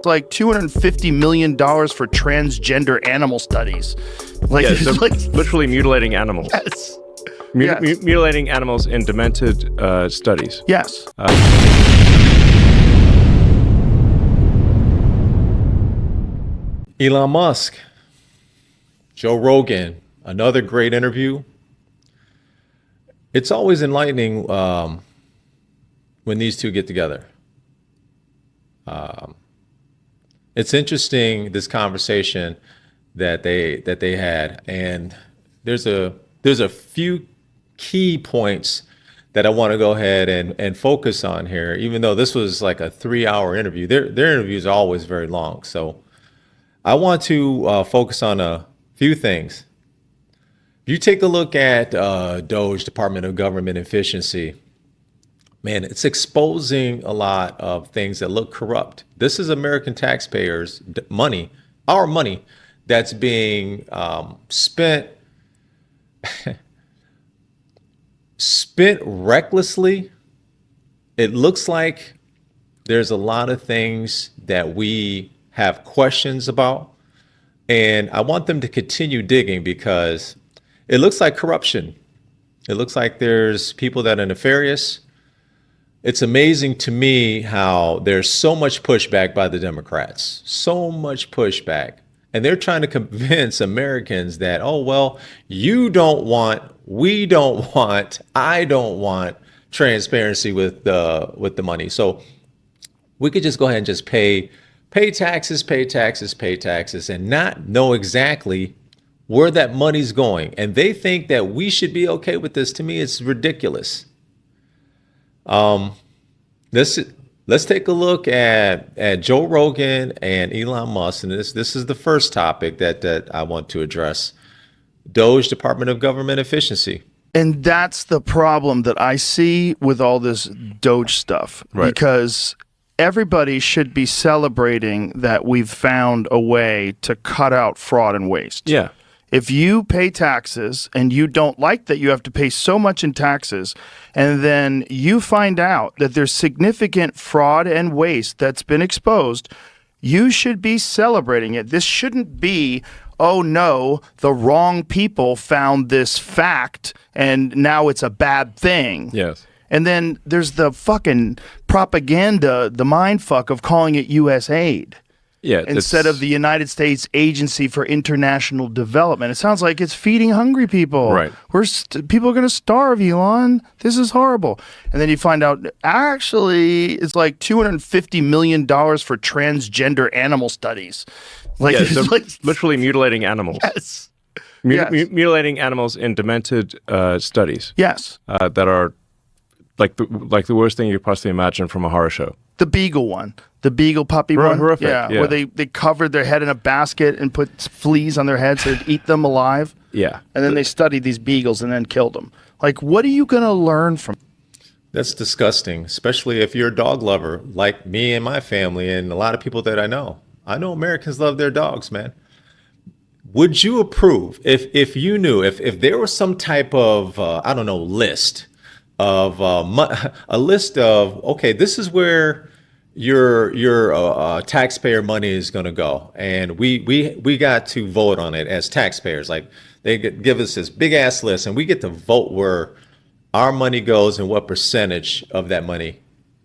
like $250 million for transgender animal studies. Like, yeah, so like literally mutilating animals. Yes. Mutilating animals in demented studies. Yes. Elon Musk, Joe Rogan, another great interview. It's always enlightening when these two get together. It's interesting, this conversation that they had, and there's a few key points that I want to go ahead and focus on here. Even though this was like a 3-hour interview, their interviews are always very long. So I want to focus on a few things. If you take a look at DOGE, Department of Government Efficiency, man, it's exposing a lot of things that look corrupt. This is American taxpayers' money, our money, that's being spent recklessly. It looks like there's a lot of things that we have questions about, and I want them to continue digging because it looks like corruption. It looks like there's people that are nefarious. It's amazing to me how there's so much pushback by the Democrats, so much pushback. And they're trying to convince Americans that, oh, well, you don't want, we don't want, I don't want transparency with the money. So we could just go ahead and just pay taxes, and not know exactly where that money's going. And they think that we should be okay with this. To me, it's ridiculous. Let's take a look at Joe Rogan and Elon Musk, and this is the first topic that I want to address. DOGE, Department of Government Efficiency. And that's the problem that I see with all this DOGE stuff, Right. Because everybody should be celebrating that we've found a way to cut out fraud and waste. Yeah. If you pay taxes and you don't like that you have to pay so much in taxes, and then you find out that there's significant fraud and waste that's been exposed, you should be celebrating it. This shouldn't be, oh no, the wrong people found this fact and now it's a bad thing. Yes. And then there's the fucking propaganda, the mindfuck of calling it U.S. aid. Yeah. Instead of the United States Agency for International Development. It sounds like it's feeding hungry people. Right. People are going to starve, Elon. This is horrible. And then you find out, actually, it's like $250 million for transgender animal studies. Like, yeah, so like literally mutilating animals. Yes. Mutilating animals in demented studies. Yes. That are like the worst thing you could possibly imagine from a horror show. The beagle one. The beagle puppy one. Horrific, yeah. Where they covered their head in a basket and put fleas on their heads to eat them alive. Yeah. And then they studied these beagles and then killed them. Like, what are you going to learn from? That's disgusting, especially if you're a dog lover like me and my family and a lot of people that I know. I know Americans love their dogs, man. Would you approve if you knew, if there was some type of, I don't know, list of, a list of, okay, this is where your taxpayer money is going to go, and we got to vote on it as taxpayers. Like, they give us this big ass list, and we get to vote where our money goes and what percentage of that money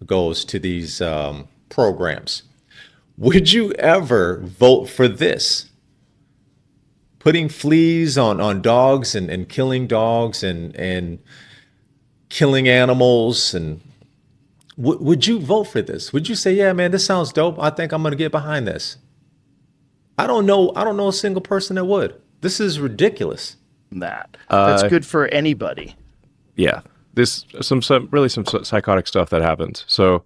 goes to these programs. Would you ever vote for this? Putting fleas on dogs and killing dogs and killing animals, and would you vote for this? Would you say, yeah, man, this sounds dope. I think I'm going to get behind this. I don't know a single person that would. This is ridiculous. That's good for anybody. Yeah. There's some psychotic stuff that happens. So,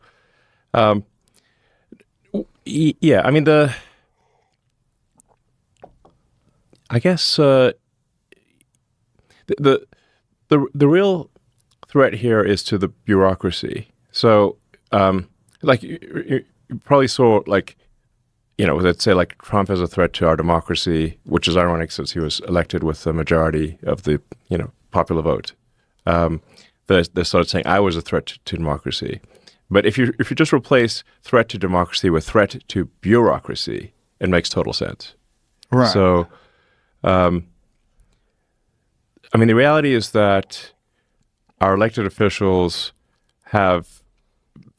yeah, I mean, I guess the real threat here is to the bureaucracy. So, like you probably saw, like, let's say like Trump as a threat to our democracy, which is ironic since he was elected with the majority of the popular vote. They started saying I was a threat to democracy. But if you just replace threat to democracy with threat to bureaucracy, it makes total sense. Right. So, I mean, the reality is that our elected officials have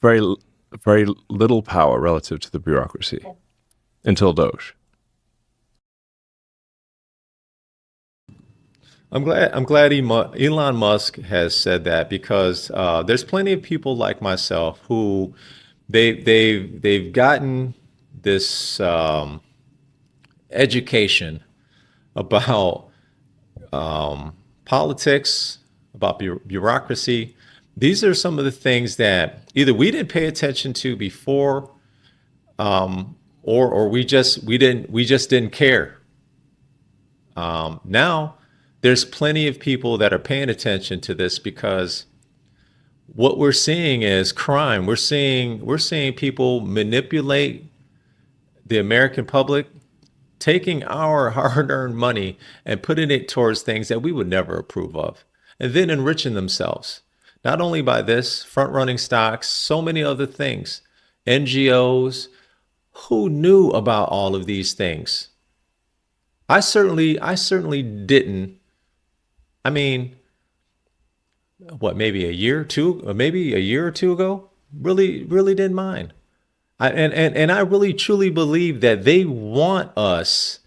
very little power relative to the bureaucracy until DOGE. I'm glad Elon Musk has said that, because there's plenty of people like myself who they've gotten this education about politics, about bureaucracy. These are some of the things that either we didn't pay attention to before, or we just didn't care. Now there's plenty of people that are paying attention to this, because what we're seeing is crime. We're seeing people manipulate the American public, taking our hard-earned money and putting it towards things that we would never approve of, and then enriching themselves. Not only by this, front-running stocks, so many other things, NGOs. Who knew about all of these things? I certainly didn't. I mean, maybe a year or two, or maybe a year or two ago, really didn't mind. And I really truly believe that they want us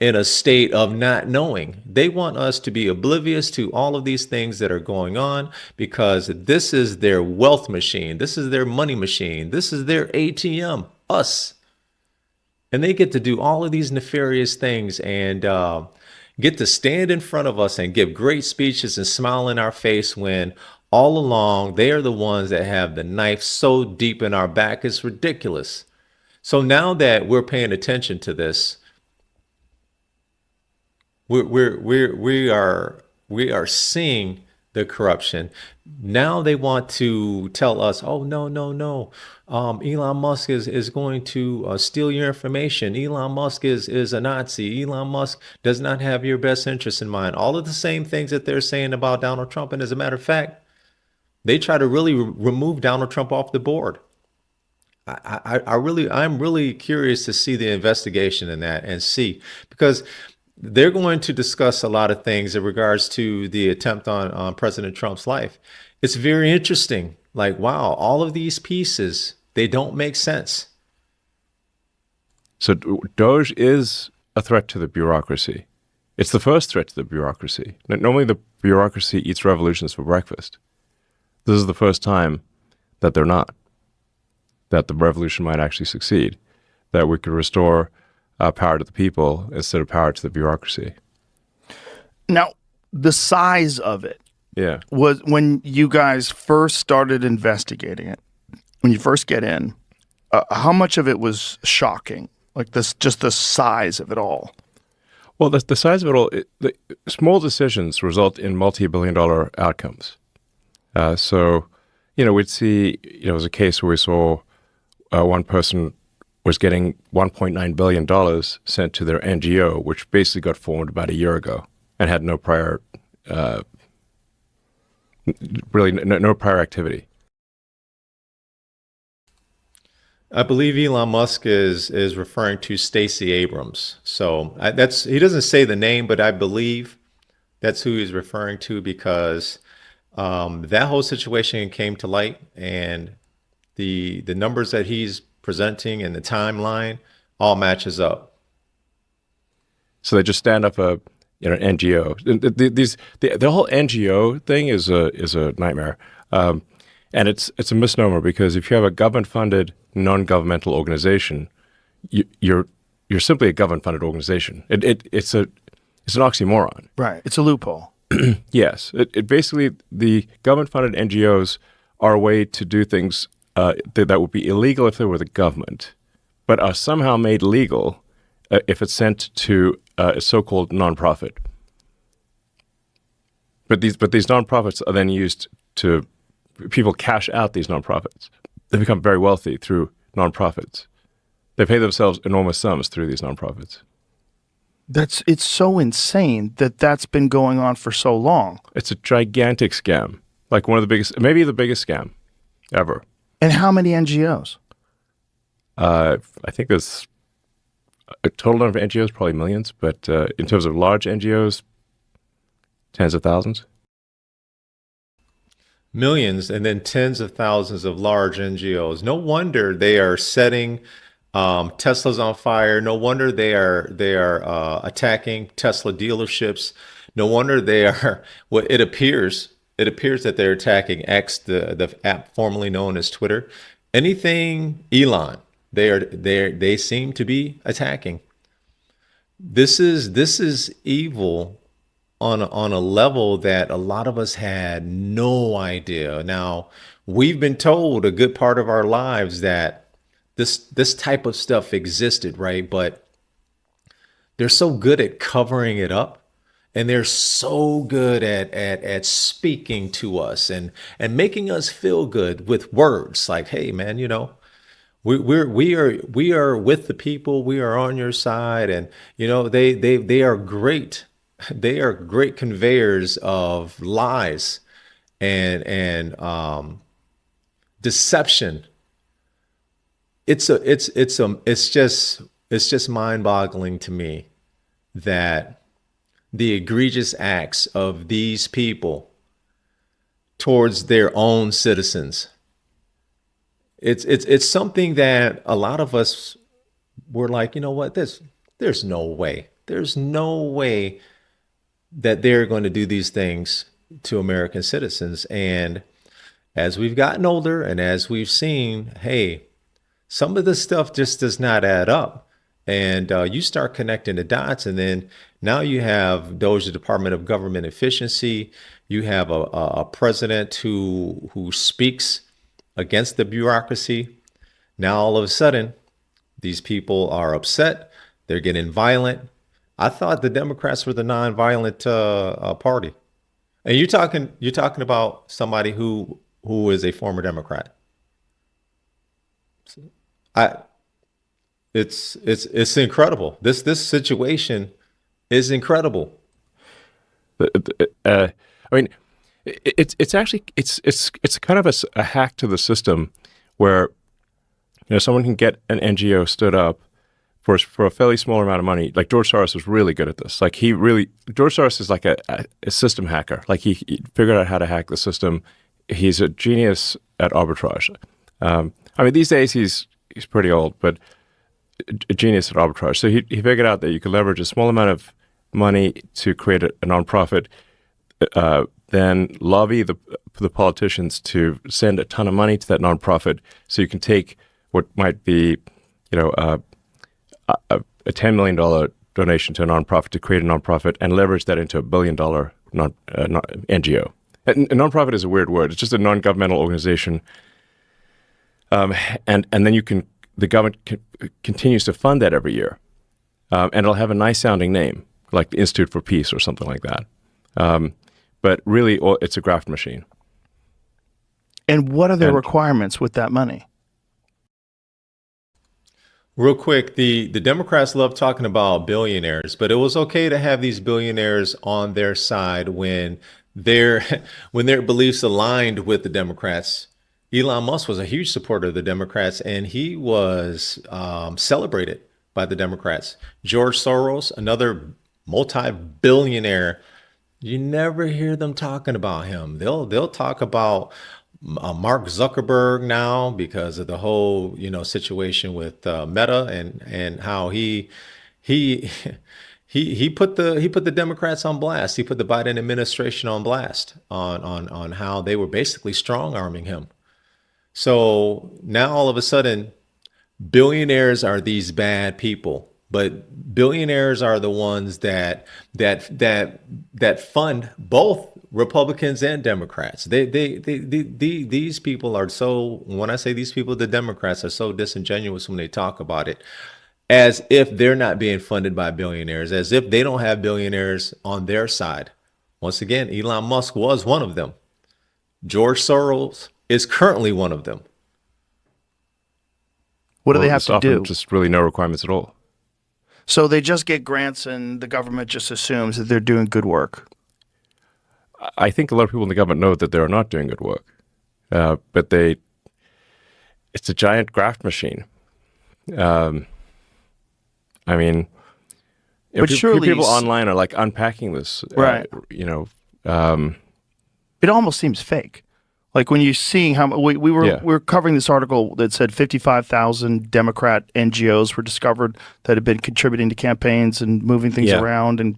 in a state of not knowing. They want us to be oblivious to all of these things that are going on, because this is their wealth machine. This is their money machine. This is their ATM, us. And they get to do all of these nefarious things, and get to stand in front of us and give great speeches and smile in our face, when all along they are the ones that have the knife so deep in our back. It's ridiculous. So now that we're paying attention to this, we are seeing the corruption. Now they want to tell us, oh, no. Elon Musk is going to steal your information. Elon Musk is a Nazi. Elon Musk does not have your best interest in mind. All of the same things that they're saying about Donald Trump. And as a matter of fact, they try to really remove Donald Trump off the board. I'm really curious to see the investigation in that, and see, because they're going to discuss a lot of things in regards to the attempt on President Trump's life. It's very interesting. Like, wow, all of these pieces, they don't make sense. So DOGE is a threat to the bureaucracy. It's the first threat to the bureaucracy. Normally the bureaucracy eats revolutions for breakfast. This is the first time that they're not, that the revolution might actually succeed, that we could restore power to the people instead of power to the bureaucracy. Now, the size of it Yeah. was when you guys first started investigating it, when you first get in, how much of it was shocking? Like this, just the size of it all. Well, the size of it all, the small decisions result in multi-billion-dollar outcomes. So, we'd see, it was a case where we saw one person was getting $1.9 billion sent to their NGO, which basically got formed about a year ago and had no prior, no prior activity. I believe Elon Musk is referring to Stacey Abrams. So he doesn't say the name, but I believe that's who he's referring to, because that whole situation came to light, and the numbers that he's presenting and the timeline all matches up. So they just stand up an NGO. The whole NGO thing is a nightmare, and it's a misnomer, because if you have a government-funded non-governmental organization, you're simply a government-funded organization. It's an oxymoron. Right. It's a loophole. Yes. It basically, the government-funded NGOs are a way to do things that would be illegal if they were the government, but are somehow made legal if it's sent to a so-called nonprofit. But these nonprofits are then used to, people cash out these nonprofits. They become very wealthy through nonprofits. They pay themselves enormous sums through these nonprofits. It's so insane that that's been going on for so long. It's a gigantic scam, like one of the biggest, maybe the biggest scam ever. And how many NGOs? I think there's a total number of NGOs, probably millions, but in terms of large NGOs, tens of thousands. Millions and then tens of thousands of large NGOs. No wonder they are setting Teslas on fire. No wonder they are attacking Tesla dealerships. No wonder they are. Well, it appears that they're attacking X, the app formerly known as Twitter. Anything Elon, they seem to be attacking. This is evil on a level that a lot of us had no idea. Now, we've been told a good part of our lives that this type of stuff existed, right? But they're so good at covering it up, and they're so good at speaking to us and making us feel good with words like, "Hey, man, we are with the people. We are on your side," and they are great. They are great conveyors of lies and deception. It's just mind-boggling to me that the egregious acts of these people towards their own citizens. It's something that a lot of us were like, you know what, there's no way. There's no way that they're going to do these things to American citizens. And as we've gotten older and as we've seen, hey, some of this stuff just does not add up. And you start connecting the dots, and then now you have DOGE, the Department of Government Efficiency. You have a president who speaks against the bureaucracy. Now all of a sudden, these people are upset. They're getting violent. I thought the Democrats were the nonviolent party, and you're talking about somebody who is a former Democrat. It's incredible. This situation is incredible. I mean, it's actually kind of a hack to the system where someone can get an NGO stood up for a fairly small amount of money. Like George Soros was really good at this. Like George Soros is like a system hacker. Like he figured out how to hack the system. He's a genius at arbitrage. I mean, these days he's pretty old, but a genius at arbitrage. So he figured out that you could leverage a small amount of money to create a nonprofit, then lobby the politicians to send a ton of money to that nonprofit, so you can take what might be, a $10 million donation to a nonprofit to create a nonprofit and leverage that into $1 billion NGO. And a nonprofit is a weird word. It's just a non-governmental organization. And then the government continues to fund that every year. And it'll have a nice sounding name, like the Institute for Peace or something like that. But really, it's a graft machine. And what are the requirements with that money? Real quick, the Democrats love talking about billionaires, but it was okay to have these billionaires on their side when their beliefs aligned with the Democrats. Elon Musk was a huge supporter of the Democrats, and he was celebrated by the Democrats. George Soros, another multi-billionaire, you never hear them talking about him. They'll talk about Mark Zuckerberg now because of the whole situation with Meta and how he put the Democrats on blast. He put the Biden administration on blast on how they were basically strong arming him. So now all of a sudden, billionaires are these bad people, but billionaires are the ones that fund both Republicans and Democrats. These people are so, when I say these people, the Democrats are so disingenuous when they talk about it, as if they're not being funded by billionaires, as if they don't have billionaires on their side. Once again, Elon Musk was one of them. George Soros is currently one of them. What do they have to do? Just really no requirements at all. So they just get grants and the government just assumes that they're doing good work. I think a lot of people in the government know that they're not doing good work, but they it's a giant graft machine. Um, I mean, But surely people online are like unpacking this, Right. It almost seems fake. Like when you're seeing how we Yeah. were covering this article that said 55,000 Democrat NGOs were discovered that had been contributing to campaigns and moving things Yeah. around and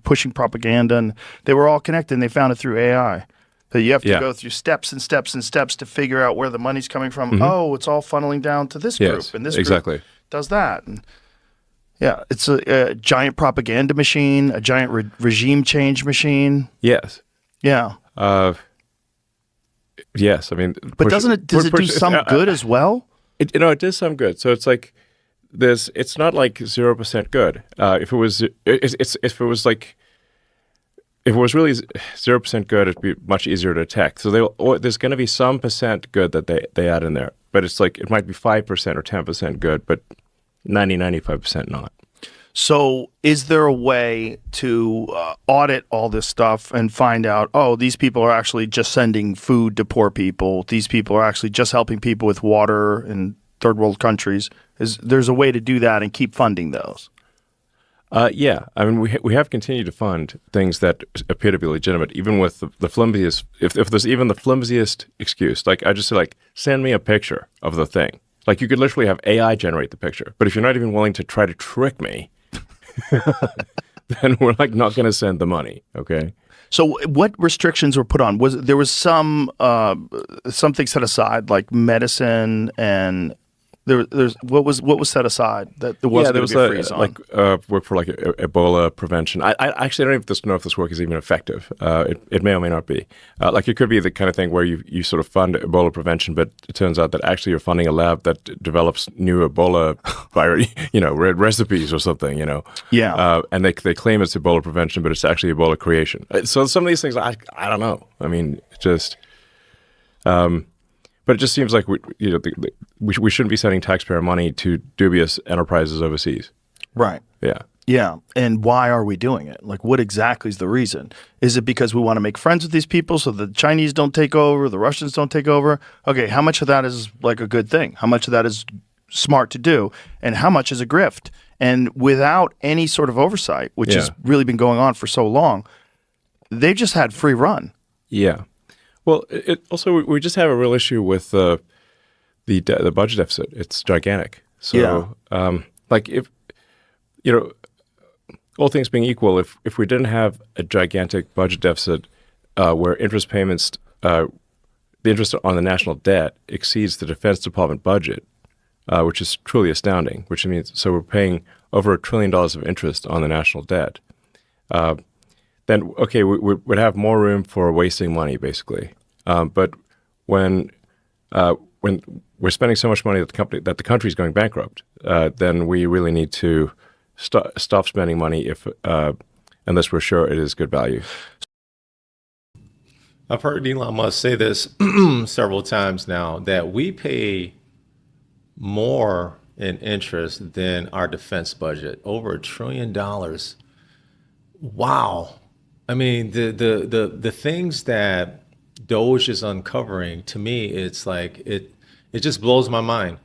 pushing propaganda, and they were all connected. And they found it through AI. That you have to Yeah. go through steps and steps and steps to figure out where the money's coming from. Oh, it's all funneling down to this group, Yes, and this exactly. group does that. And yeah, it's a giant propaganda machine, a giant regime change machine. Yes. Yeah. Yes. I mean, But does it do some good as well? It does some good. So it's like it's not like 0% good. If it was, if it was like, if it was really 0% good, it'd be much easier to detect. So there's going to be some percent good that they add in there, but it's like, it might be 5% or 10% good, but 95% not. So is there a way to audit all this stuff and find out, oh, these people are actually just sending food to poor people. These people are actually just helping people with water in third world countries. There's a way to do that and keep funding those? Yeah. I mean, we have continued to fund things that appear to be legitimate, even with the flimsiest, if there's even the flimsiest excuse. Like, I just say, like, send me a picture of the thing. Like, you could literally have AI generate the picture. But if you're not even willing to try to trick me, then we're like not going to send the money. Okay. So what restrictions were put on? There was some something set aside, like medicine, and there's what was set aside that there wasn't going to be a freeze on? Work for like Ebola prevention. I actually don't even know if this work is even effective. It may or may not be. Like, it could be the kind of thing where you sort of fund Ebola prevention, but it turns out that actually you're funding a lab that develops new Ebola recipes or something. Yeah. And they claim it's Ebola prevention, but it's actually Ebola creation. So some of these things, I don't know. I mean, just. But it just seems like we shouldn't be sending taxpayer money to dubious enterprises overseas. Right. Yeah. Yeah. And why are we doing it? Like, what exactly is the reason? Is it because we want to make friends with these people so the Chinese don't take over, the Russians don't take over? Okay, how much of that is like a good thing? How much of that is smart to do? And how much is a grift? And without any sort of oversight, which has really been going on for so long, they've just had free run. Yeah. Well, it also, we just have a real issue with the budget deficit. It's gigantic. So, like, if all things being equal, if we didn't have a gigantic budget deficit where interest payments, the interest on the national debt exceeds the Defense Department budget, which is truly astounding. Which means, so we're paying over $1 trillion of interest on the national debt. Then, okay, we would have more room for wasting money, basically. But when we're spending so much money that the country is going bankrupt, then we really need to stop spending money unless we're sure it is good value. I've heard Elon Musk say this several times now, that we pay more in interest than our defense budget, over $1 trillion. Wow. I mean, the things that DOGE is uncovering, to me, it's like it just blows my mind.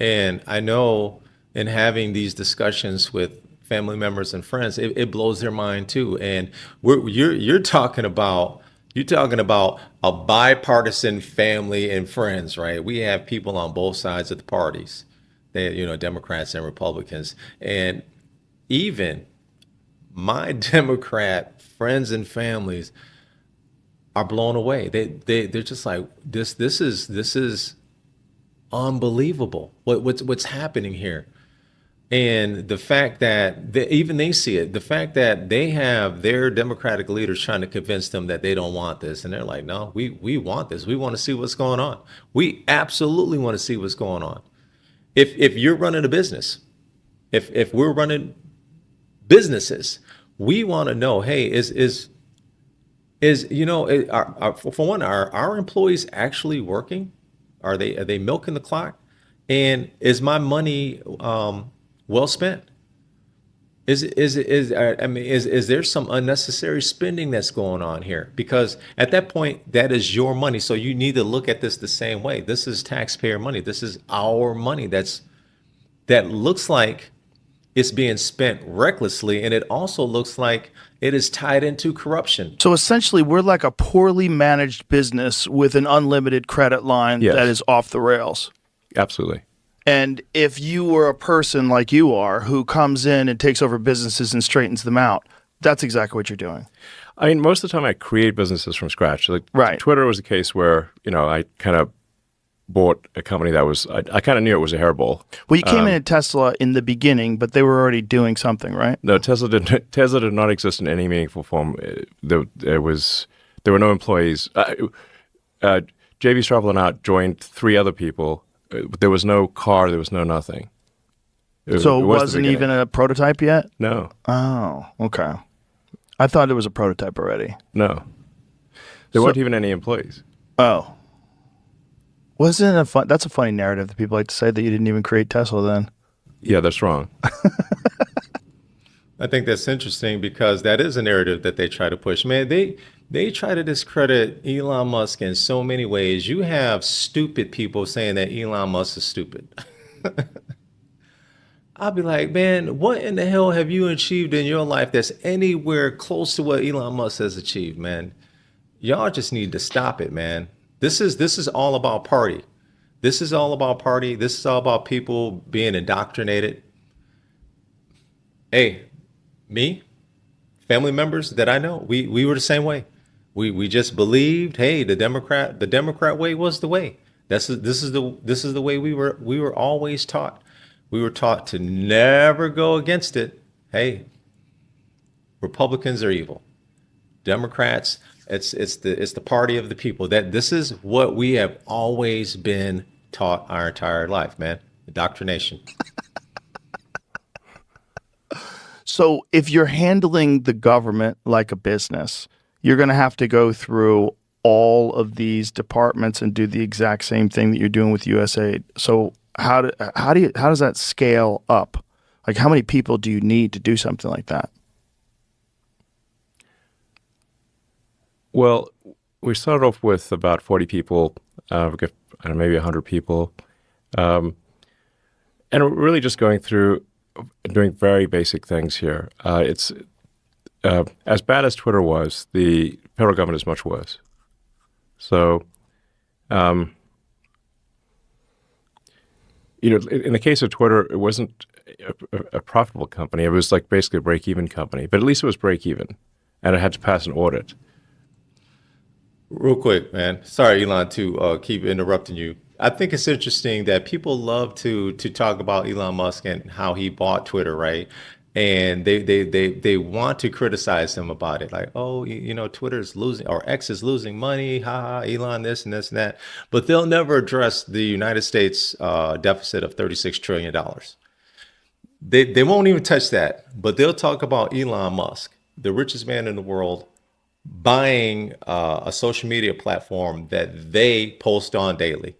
And I know in having these discussions with family members and friends, it blows their mind too. And you're talking about a bipartisan family and friends, right? We have people on both sides of the parties, Democrats and Republicans, and even my Democrat friends and families are blown away. They're just like, this is unbelievable. What's happening here? And the fact that even they see it, the fact that they have their Democratic leaders trying to convince them that they don't want this, and they're like, no, we want this. We want to see what's going on. We absolutely want to see what's going on. If you're running a business, if we're running businesses, we want to know, hey, for one, are our employees actually working? Are they milking the clock? And is my money well spent? Is there some unnecessary spending that's going on here? Because at that point, that is your money. So you need to look at this the same way. This is taxpayer money. This is our money. That looks like it's being spent recklessly, and it also looks like it is tied into corruption. So essentially, we're like a poorly managed business with an unlimited credit line Yes. that is off the rails. Absolutely. And if you were a person like you are who comes in and takes over businesses and straightens them out, that's exactly what you're doing. I mean, most of the time I create businesses from scratch. Like Right. Twitter was a case where, I kind of bought a company that was, I kind of knew it was a hairball. Well, you came in at Tesla in the beginning, but they were already doing something, right? No, Tesla did not exist in any meaningful form. There were no employees. JB Straubel joined 3 other people. There was no car. There was no nothing. So it was the wasn't beginning. even a prototype yet? No, Oh, okay. I thought it was a prototype already. no. There weren't even any employees. Oh. Wasn't it that's a funny narrative that people like to say that you didn't even create Tesla then. Yeah, that's wrong. I think that's interesting because that is a narrative that they try to push. Man, they try to discredit Elon Musk in so many ways. You have stupid people saying that Elon Musk is stupid. I'll be like, man, what in the hell have you achieved in your life that's anywhere close to what Elon Musk has achieved, man? Y'all just need to stop it, man. This is all about party. This is all about party. This is all about people being indoctrinated. Hey, me, family members that I know, we were the same way. We just believed, hey, the Democrat way was the way. This is the way we were always taught. We were taught to never go against it. Hey, Republicans are evil. Democrats, it's the party of the people. That this is what we have always been taught our entire life, man. Indoctrination. So if you're handling the government like a business, you're going to have to go through all of these departments and do the exact same thing that you're doing with USAID. So how does that scale up? Like how many people do you need to do something like that? Well, we started off with about 40 people, we got, I don't know, maybe 100 people. And we're really just going through doing very basic things here. It's as bad as Twitter was, the federal government is much worse. So, in the case of Twitter, it wasn't a profitable company. It was like basically a break-even company, but at least it was break-even, and it had to pass an audit. Real quick, man. Sorry, Elon, to keep interrupting you. I think it's interesting that people love to talk about Elon Musk and how he bought Twitter, right? And they want to criticize him about it, like, oh, Twitter's losing or X is losing money, ha, Elon, this and this and that. But they'll never address the United States deficit of $36 trillion. They won't even touch that, but they'll talk about Elon Musk, the richest man in the world, buying a social media platform that they post on daily.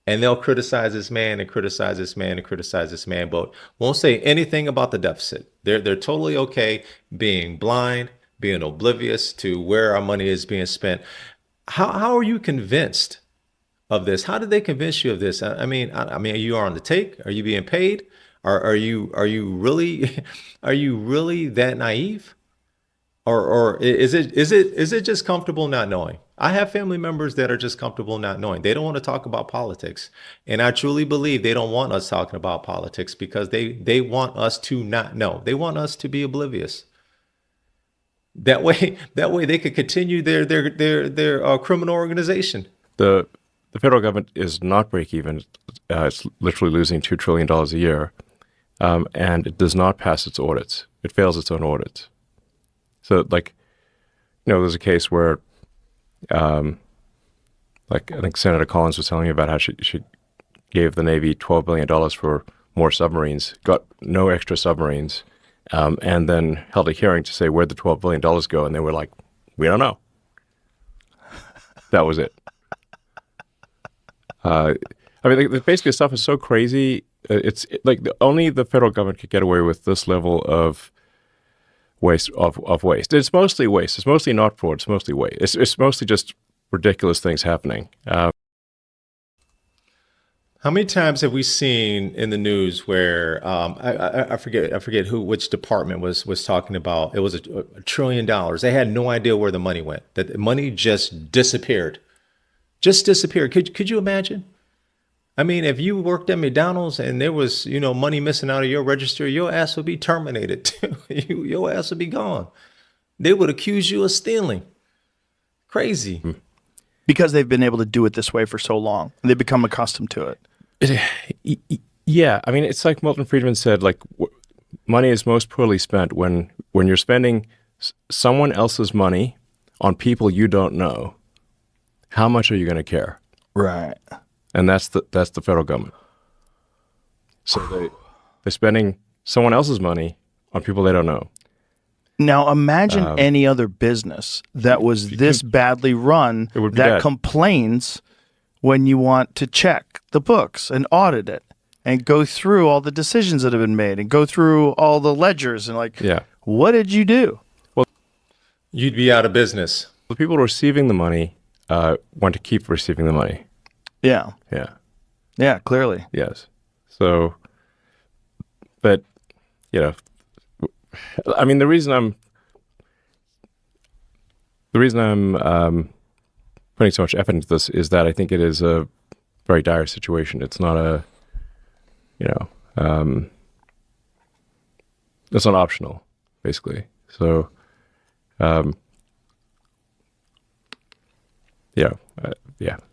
And they'll criticize this man and criticize this man and criticize this man, but won't say anything about the deficit. They're totally okay being blind, being oblivious to where our money is being spent. How are you convinced of this? How did they convince you of this? I mean, are you on the take? Are you being paid? Are you really are you really that naive? Or is it just comfortable not knowing? I have family members that are just comfortable not knowing. They don't want to talk about politics. And I truly believe they don't want us talking about politics because they want us to not know. They want us to be oblivious. That way they could continue their criminal organization. The federal government is not break even. It's literally losing $2 trillion a year. And it does not pass its audits. It fails its own audits. So, there's a case where, I think Senator Collins was telling me about how she gave the Navy $12 billion for more submarines, got no extra submarines, and then held a hearing to say where'd the $12 billion go, and they were like, we don't know. That was it. Basically, stuff is so crazy. It's like only the federal government could get away with this level of of waste. It's mostly waste. It's mostly not fraud. It's mostly waste. It's mostly just ridiculous things happening. How many times have we seen in the news where I forget which department was talking about it was $1 trillion. They had no idea where the money went. That the money just disappeared. Just disappeared. Could you imagine? I mean, if you worked at McDonald's and there was, money missing out of your register, your ass would be terminated too. Your ass would be gone. They would accuse you of stealing. Crazy. Because they've been able to do it this way for so long. They've become accustomed to it. Yeah, I mean, it's like Milton Friedman said, like money is most poorly spent when you're spending someone else's money on people you don't know. How much are you going to care? Right. And that's the federal government. So they're spending someone else's money on people they don't know. Now imagine any other business that was this badly run It would be that dead. complains when you want to check the books and audit it and go through all the decisions that have been made and go through all the ledgers and Yeah. what did you do? You'd be out of business. The people receiving the money want to keep receiving the money. Yeah. Yeah. Yeah, clearly. Yes. So, but, I mean, the reason I'm putting so much effort into this is that I think it is a very dire situation. It's not it's not optional, basically. So,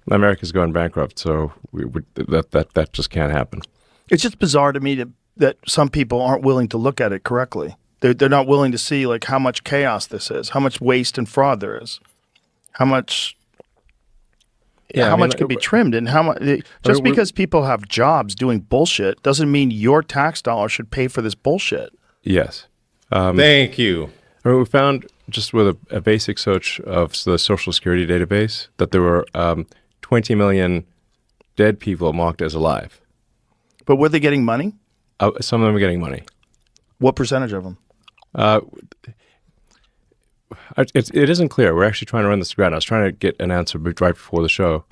America's going bankrupt, so that just can't happen. It's just bizarre to me that some people aren't willing to look at it correctly. They're not willing to see like how much chaos this is, how much waste and fraud there is, how much can be trimmed, and how much. Just because people have jobs doing bullshit doesn't mean your tax dollar should pay for this bullshit. Yes. Thank you. I mean, we found just with a basic search of the Social Security database that there were 20 million dead people marked as alive. But were they getting money? Some of them are getting money. What percentage of them? It isn't clear. We're actually trying to run this through. I was trying to get an answer right before the show.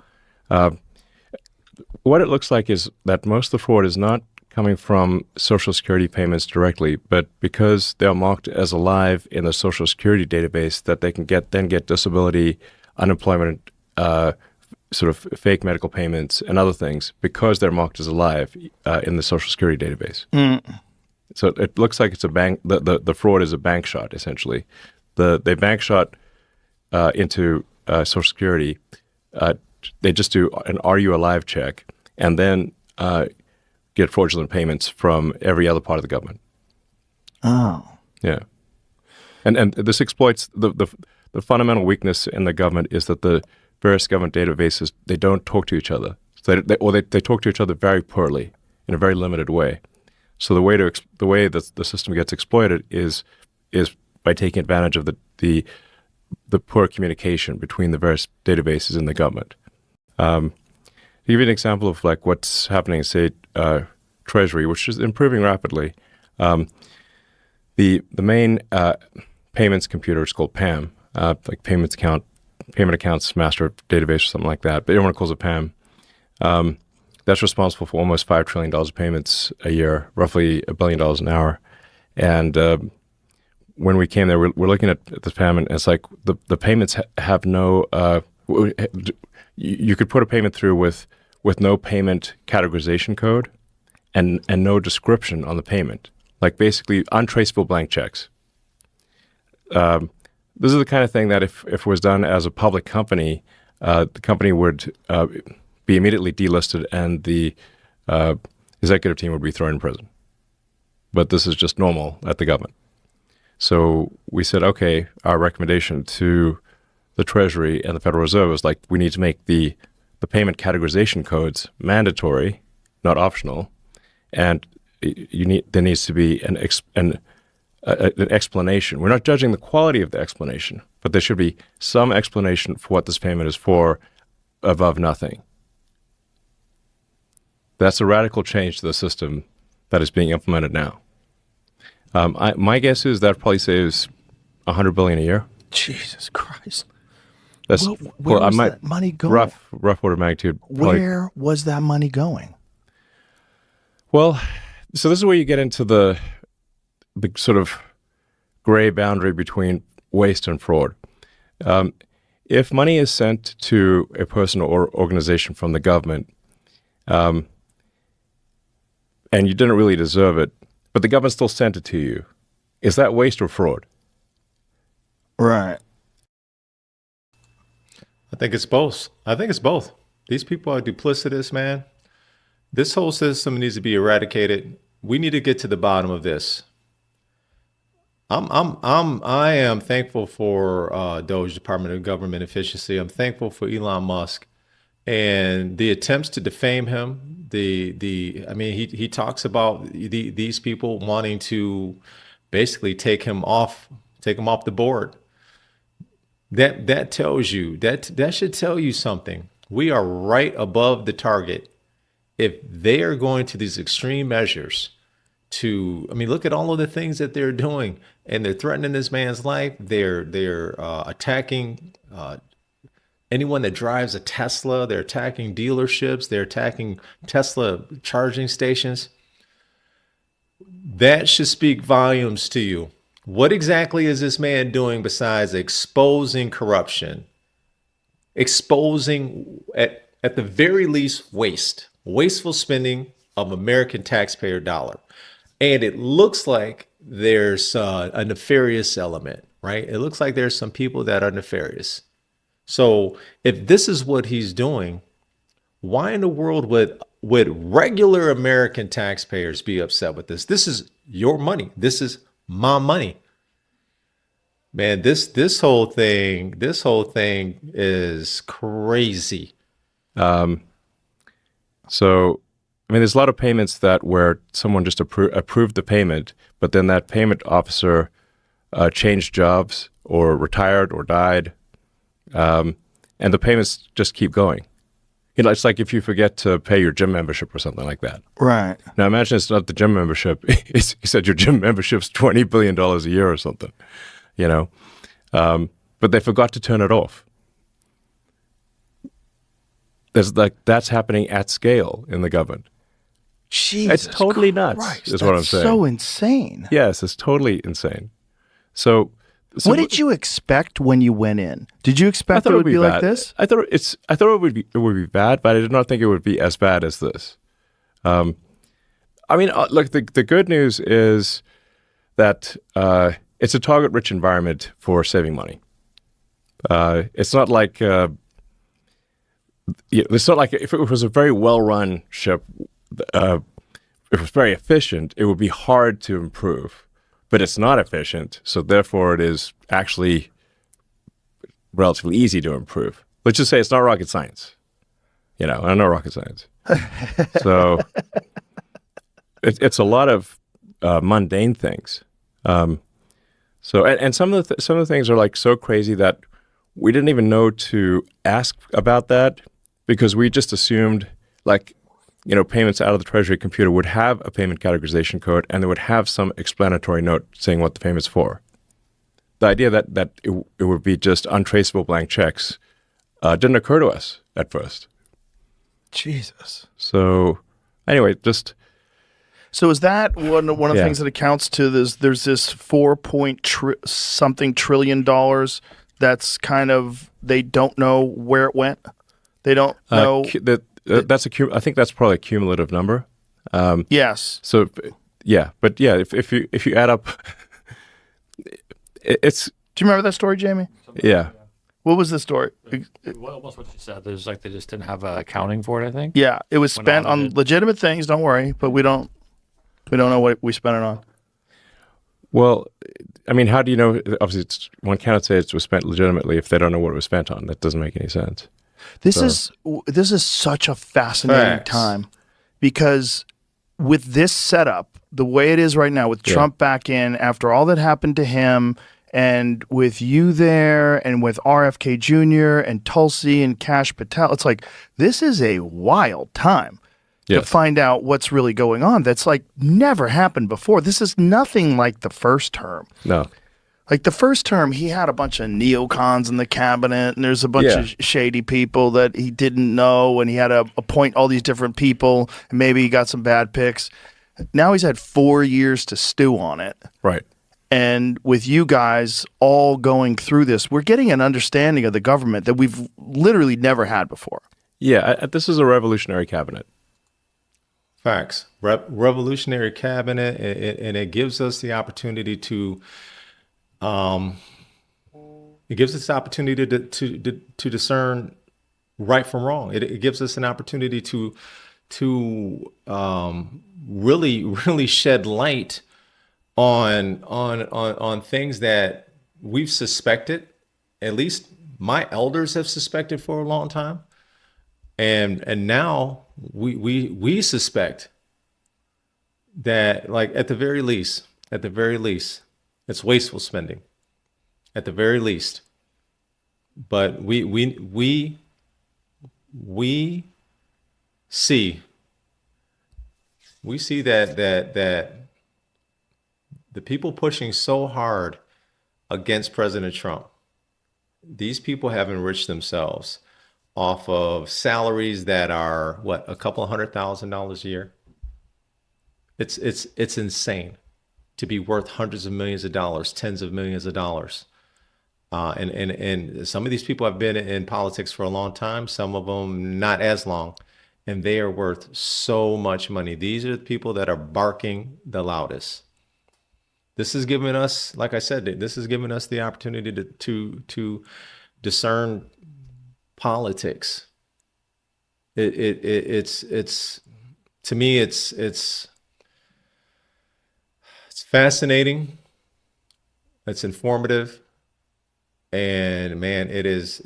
What it looks like is that most of the fraud is not coming from Social Security payments directly, but because they're marked as alive in the Social Security database, that they can get disability, unemployment, sort of fake medical payments, and other things because they're marked as alive in the Social Security database. So it looks like it's a bank. The fraud is a bank shot, essentially. They bank shot into Social Security. They just do an "Are you alive?" check, and then get fraudulent payments from every other part of the government. Oh, yeah, and this exploits the fundamental weakness in the government is that the various government databases, they don't talk to each other. So they talk to each other very poorly in a very limited way. So the way that the system gets exploited is by taking advantage of the poor communication between the various databases in the government. To give you an example of like what's happening, say Treasury, which is improving rapidly, the main payments computer is called PAM, like payment accounts master database or something like that, but everyone calls it PAM. That's responsible for almost $5 trillion of payments a year, roughly $1 billion an hour. And when we came there, we're looking at the PAM, and it's like the payments have no. You could put a payment through with no payment categorization code, and no description on the payment, like basically untraceable blank checks. This is the kind of thing that if it was done as a public company, the company would be immediately delisted, and the executive team would be thrown in prison. But this is just normal at the government. So we said, okay, our recommendation to the Treasury and the Federal Reserve is like, we need to make the payment categorization codes mandatory, not optional, and there needs to be an explanation. We're not judging the quality of the explanation, but there should be some explanation for what this payment is for above nothing. That's a radical change to the system that is being implemented now. My guess is that probably saves $100 billion a year. Jesus Christ. That's Where was that money going? rough order of magnitude. Probably. Where was that money going? Well, so this is where you get into the sort of gray boundary between waste and fraud. If money is sent to a person or organization from the government, and you didn't really deserve it, but the government still sent it to you, is that waste or fraud? Right. I think it's both. These people are duplicitous, man. This whole system needs to be eradicated. We need to get to the bottom of this. I am thankful for DOGE, Department of Government Efficiency. I'm thankful for Elon Musk and the attempts to defame him. He talks about these people wanting to basically take him off the board. That tells you that should tell you something. We are right above the target. If they are going to these extreme measures look at all of the things that they're doing, and they're threatening this man's life. They're attacking anyone that drives a Tesla. They're attacking dealerships. They're attacking Tesla charging stations. That should speak volumes to you. What exactly is this man doing besides exposing corruption, exposing at the very least wasteful spending of American taxpayer dollar? And it looks like there's a nefarious element, right? It looks like there's some people that are nefarious. So if this is what he's doing, why in the world would regular American taxpayers be upset with this? This is your money. This is my money. Man, this whole thing is crazy. So, there's a lot of payments where someone just approved the payment, but then that payment officer changed jobs or retired or died, and the payments just keep going. It's like if you forget to pay your gym membership or something like that. Right. Now imagine it's not the gym membership. You said your gym membership's $20 billion a year or something, but they forgot to turn it off. That's happening at scale in the government. Jesus it's totally Christ, nuts, is what I'm saying. So insane. Yes, it's totally insane. So what did you expect when you went in? Did you expect it would be like this? I thought it would be bad, but I did not think it would be as bad as this. Look, the good news is that it's a target-rich environment for saving money. It's not like if it was a very well-run ship, if it was very efficient, it would be hard to improve. But it's not efficient, so therefore it is actually relatively easy to improve. Let's just say it's not rocket science. I know rocket science. So it's a lot of mundane things. And some of the things are like so crazy that we didn't even know to ask about that because we just assumed payments out of the Treasury computer would have a payment categorization code and they would have some explanatory note saying what the payment's for. The idea that it would be just untraceable blank checks didn't occur to us at first. Jesus. So anyway, So is that one of the things that accounts to this? There's this $4 trillion that's kind of, they don't know where it went. They don't know. I think that's probably a cumulative number. Yes. So, if you add up, it's. Do you remember that story, Jamie? Yeah. What was the story? What was what you said? There's they just didn't have accounting for it. I think. Yeah, it was spent on legitimate things. Don't worry, but we don't know what we spent it on. Well, how do you know? Obviously, one cannot say it was spent legitimately if they don't know what it was spent on. That doesn't make any sense. This is such a fascinating time because with this setup, the way it is right now, with Trump back in after all that happened to him, and with you there, and with RFK Jr. and Tulsi and Kash Patel, it's like this is a wild time. to Yes. find out what's really going on. That's like never happened before. This is nothing like the first term. No. Like the first term, he had a bunch of neocons in the cabinet, and there's a bunch Yeah. of shady people that he didn't know, and he had to appoint all these different people, and maybe he got some bad picks. Now he's had 4 years to stew on it. Right. And with you guys all going through this, we're getting an understanding of the government that we've literally never had before. Yeah. This is a revolutionary cabinet. Facts. Revolutionary cabinet, and it gives us the opportunity to, it gives us the opportunity to discern right from wrong. It gives us an opportunity to really shed light on things that we've suspected. At least my elders have suspected for a long time, and now we suspect that, like, at the very least, it's wasteful spending. At the very least, but we see that the people pushing so hard against President Trump, these people have enriched themselves off of salaries that are what, a couple $100,000 a year. It's insane to be worth hundreds of millions of dollars, tens of millions of dollars. And some of these people have been in politics for a long time, some of them not as long, and they are worth so much money. These are the people that are barking the loudest. This is giving us, like I said, this is giving us the opportunity to discern politics. It's to me, it's fascinating. It's informative. And man, it's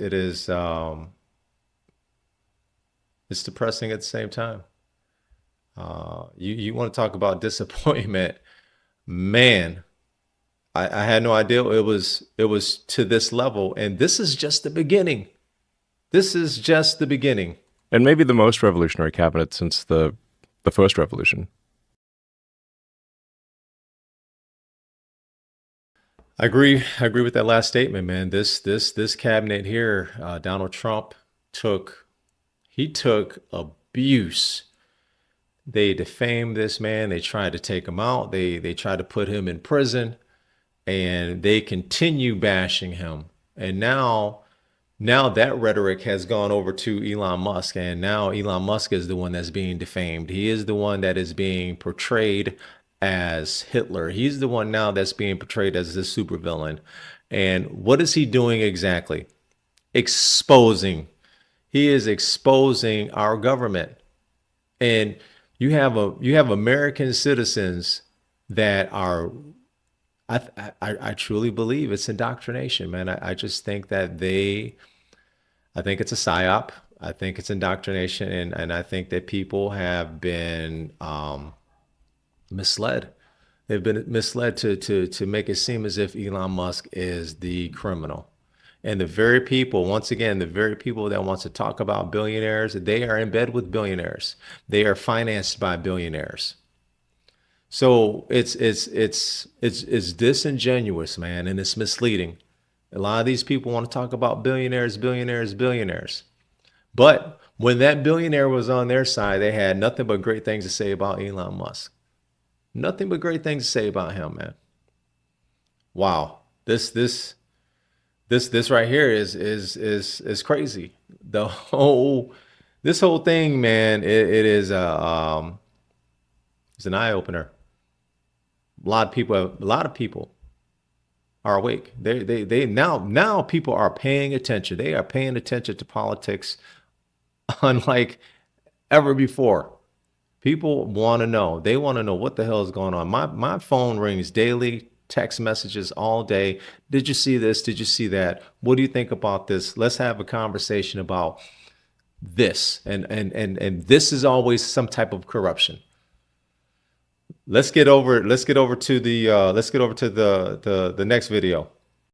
depressing at the same time. You want to talk about disappointment, man. I had no idea it was to this level, and this is just the beginning. This is just the beginning. And maybe the most revolutionary cabinet since the first revolution. I agree with that last statement, man. This cabinet here, Donald Trump took abuse. They defamed this man. They tried to take him out. They tried to put him in prison, and they continue bashing him. And now that rhetoric has gone over to Elon Musk, and now Elon Musk is the one that's being defamed. He is the one that is being portrayed as Hitler. He's the one now that's being portrayed as this supervillain. And what is he doing exactly? Exposing. He is exposing our government. And you have American citizens that are, I truly believe it's indoctrination, man. I just think that I think it's a psyop. I think it's indoctrination, and I think that people have been misled. They've been misled to make it seem as if Elon Musk is the criminal. And the very people, once again, the very people that wants to talk about billionaires, they are in bed with billionaires. They are financed by billionaires. So it's disingenuous, man, and it's misleading. A lot of these people want to talk about billionaires. But when that billionaire was on their side, they had nothing but great things to say about Elon Musk. Nothing but great things to say about him, man. Wow. This right here is crazy. This whole thing, man, it is it's an eye opener. A lot of people are awake. They now people are paying attention. They are paying attention to politics unlike ever before. People want to know. They want to know what the hell is going on. My phone rings daily, text messages all day. Did you see this? Did you see that? What do you think about this? Let's have a conversation about this. And this is always some type of corruption. Let's get over to the next video.